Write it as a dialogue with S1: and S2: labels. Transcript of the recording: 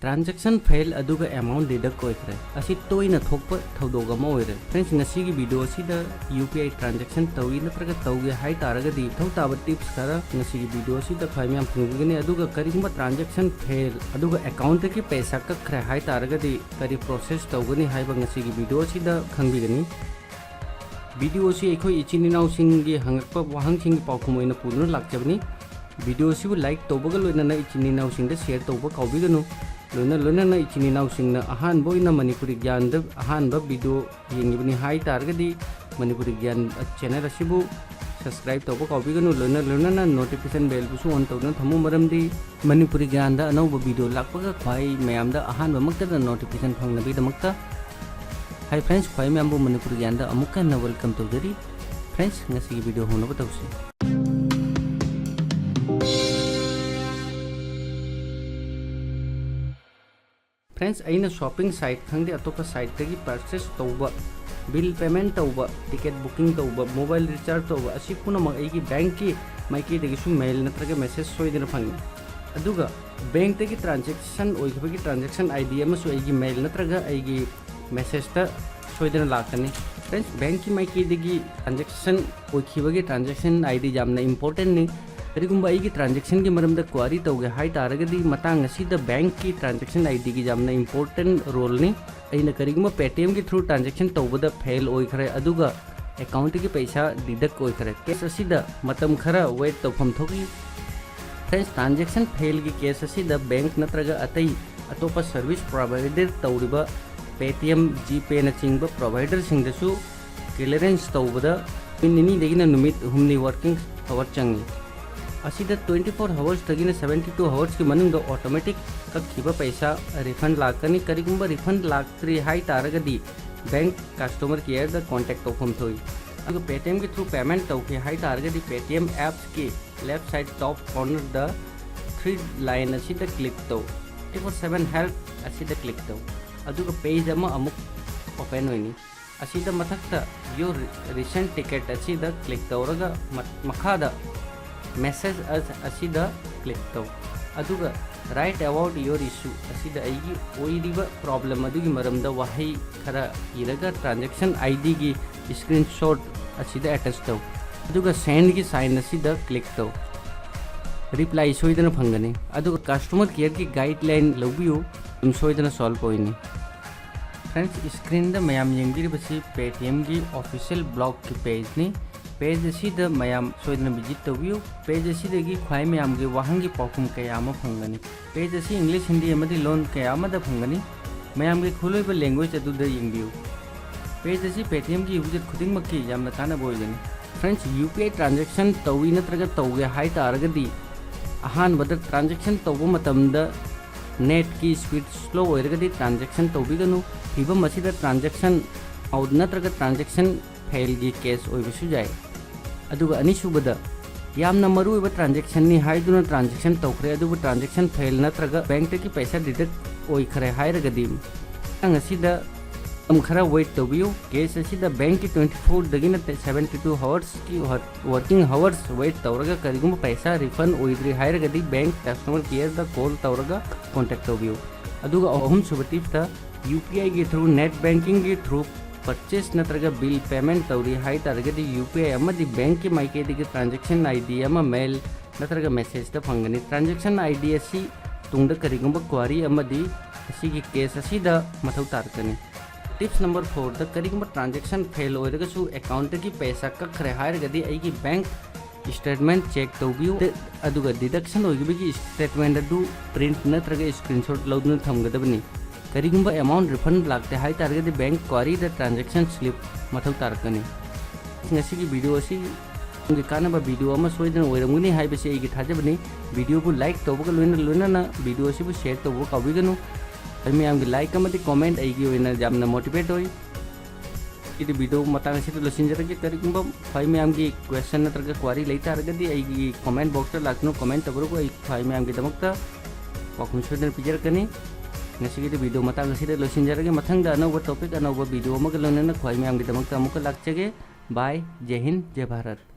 S1: Transaction fail अदुगा amount deduct होइखरे असि तोइना थोकप थौदोग अमा ओइरे फ्रेंड्स नसीगी वीडियो असिदा यूपीआई ट्रांजेक्शन तौई नत्रगा तौगे हाई तारगदी थौ ताब टिप्स खरा नसीगी वीडियो असिदा खाइम फुंगगने अदुगा करिगुंबा ट्रांजेक्शन फेल अदुगा अकाउंट की पैसा कखरे हाई तारगदी करी प्रोसेस तौगनी हाइबा नसीगी वीडियो असिदा खंगबिगनी वीडियो से अखोई इचिन इनाउसिंगी हंगकपा वाहंगसिंगी पाउखुम ओइना पुदुना लाक्चबनी वीडियो सिबु लाइक तौबगा लोइना इचिन इनाउसिंगदा शेयर तौबा काउबिगनु लोइना इचिन इनाउसिंगना अहानबा ओइना मणिपुरी ज्ञान अहानबा वीडियो येंगिबनी हाई तारगदी मणिपुरी ज्ञान चैनल असिबु सब्सक्राइब तौबा काउबिगनु लोइना नोटिफिकेशन बेल बुसु ऑन तौना थमु मरमदी मणिपुरी ज्ञान दा अनौबा वीडियो लाक्पगा ख्वाई मयामदा अहानबा मक्तदा नोटिफिकेशन फंगनबीदमक्ता हाई फ्रेंड्स ख्वाई मयामबु मणिपुरी ज्ञान दा अमुक्का न वेलकम तौजरी फ्रेंड्स ngasi वीडियो होनबा तौसी फ्रेंड्स अना शॉपिंग साइट खंगे अतोप साइट तगी परचेस तौब बिल पेमेंट तौब टिकेट बुकिंग तौब मोबाइल रिचार्ज तौब असी पुनमक अगी बैंक की माइकेदगी मेल नत्रगा मेसेज सोइदना फंगे अदुगा बैंक तगी ट्रांजेक्शन ओइखबगी ट्रांजेक्शन आईडी अमसु अगी मेल नत्रगा अगी मेसेज ता सोइदना लाकनी फ्रेंड्स बैंक की माइकेदगी ट्रांजेक्शन ओइखबगी ट्रांजेक्शन आईडी जामना इंपोर्टेंट नि करिगुंबा अगी ट्रांजेक्शन की मरमदा क्वारी तौगे हाई तारगदी मतंग असिदा बैंक की ट्रांजेक्शन आईडी की जामना इंपोर्टेंट रोल नि अइना करिगुंबा पेटीएम की थ्रू ट्रांजेक्शन तौबदा फेल ओइखरे अदुगा अकाउंट की पैसा डिडक्ट ओइखरे केस असिदा मतम खरा वेट तौफम थोगी फ्रेंड्स ट्रांजेक्शन फेल की केस असिदा बैंक नत्रगा अतई अतोपा सर्विस प्रोवाइडर तौरिबा पेटीएम जीपे न चिंगबा प्रोवाइडर सिंगदसु क्लियरेंस तौबदा निनी देगिना नुमित हुमनी वर्किंग आवर चंगी असिदा 24 आवर्स तगिना 72 आवर्स की मनुंग ऑटोमेटिक कखिबा पैसा रिफंड लाकनी करिगुंबा रिफंड लाक्त्री हाई तारगदी बैंक कस्टमर केयर द कांटेक्ट तौफम थोई अगर पेटीएम के थ्रू पेमेंट तौके हाई तारगदी पेटीएम ऐप्स के लेफ्ट साइड टॉप कॉर्नर द 3 लाइन असिदा क्लिक तौ 24/7 हेल्प असिदा क्लिक तौ अदुगा पेज अमा अमुक ओपन होइनी असिदा मथक्ता यो रिसेंट टिकट असिदा क्लिक तौरगा मखादा मैसेज असिदा क्लिक तौ अदुगा राइट अबाउट योर इशू असिदा अगी ओइरिबा प्रॉब्लम अदुगी मरमदा वहाई खरा इरगा ट्रांजेक्शन आईडी की स्क्रीनशॉट असिदा अटैच तौ अदुगा सेंड की साइन असिदा क्लिक तौ रिप्लाई सोइदना फंगने अदुगा कस्टमर केयर की गाइडलाइन लौबियो तुम सोइदना सॉल्व होइनी फ्रेंड्स स्क्रीन द मयाम येंगिरबसी पेटीएम की ऑफिशियल ब्लॉग की पेज नि पेज असिदा मयाम सोइदना विजिट तौबियो पेज असिदगी ख्वाई मयाम के वाहंगी पाउखुम कयामा फंगनी पेज असी इंग्लिश हिंदी अमदी लोन कयामादा फंगनी मयाम के खुलोइबा लैंग्वेज अदुदा येंबियो पेज असी पेटीएम की यूजर खुदिंगमक्की यामना कानाबा ओइगनी फ्रेंड्स यूपीआई ट्रांजेक्शन तौई नत्रगा तौगे हाई तारगदी अहानबदा ट्रांजेक्शन तौबा मतमदा नेट की स्पीड स्लो ओइरगदी ट्रांजेक्शन तौबिगनु फिबम असिदा ट्रांजेक्शन आउट नत्रगा ट्रांजेक्शन फेल की केस ओइबसु जाय अदुगा अनिसुबदा यामना मरुइबा ट्रांजेक्शन नि हाइदुना ट्रांजेक्शन तौखरे अदुबु ट्रांजेक्शन फेल नत्रगा बैंक की पैसा डिडक्ट ओइखरे हाइरगदी अंगसिदा खरा वेट तौबियो केस असिदा बैंक की 24 दगिना 72 आवर्स की वर्किंग आवर्स वेट तौरगा करिगुम पैसा रिफंड ओइद्री हाइरगदी बैंक कस्टमर केयर द कॉल तौरगा कांटेक्ट तौबियो अदुगा अहम सुबतिफ्ता यूपीआई के थ्रू नेट बैंकिंग के थ्रू परचेस नत्रगा बिल पेमेंट तौरी हाई तारगदी यूपीआई अमदी बैंक की माइकेदगी ट्रांजेक्शन आईडी अमा मेल नत्रगा मैसेज द फंगनी ट्रांजेक्शन आईडी असी तुंगदा करिगुंबा क्वारी अमदी असी की केस असिदा मथौ तारकनी टिप्स नंबर 4 द करिगुंबा ट्रांजेक्शन फेल ओइरगसु अकाउंट की पैसा कखरे हाइरगदी अगी बैंक स्टेटमेंट चेक तौबियो अदुगा डिडक्शन ओइगिबगी स्टेटमेंट अदु प्रिंट नत्रगा स्क्रीनशॉट लौदुना थमगदबनी करिगुंबा अमाउंट रिफंड लागते हाई तारगदी बैंक क्वारी द ट्रांजेक्शन स्लिप मथौ तारकनी ngasi वीडियो असी उनके कानबा वीडियो अमा सोइदना ओइरमगनी हाइबसे एगी थाजबनी वीडियो बु लाइक तौबगा लोइना वीडियो असिबु शेयर तौबो काउबिगनु अमी आमगे लाइक अमदी कमेंट एगी ओइना जामना मोटिवेट होई इदि वीडियो मतंग सित लोसिंजरगे करिगुंबा फाइमे आमगे क्वेश्चन नत्रगा क्वारी लेतारगदी एगी कमेंट बॉक्स ता लाखनो कमेंट तबरुको एगी फाइमे आमगे दमकता पाखुम सोइदना पिजरकनी ngasi video matang sida losinjarage mathang da anauba topic anauba video amaga lonena khwai myam gi damakta amuka lakchage bye jai hind jai bharat।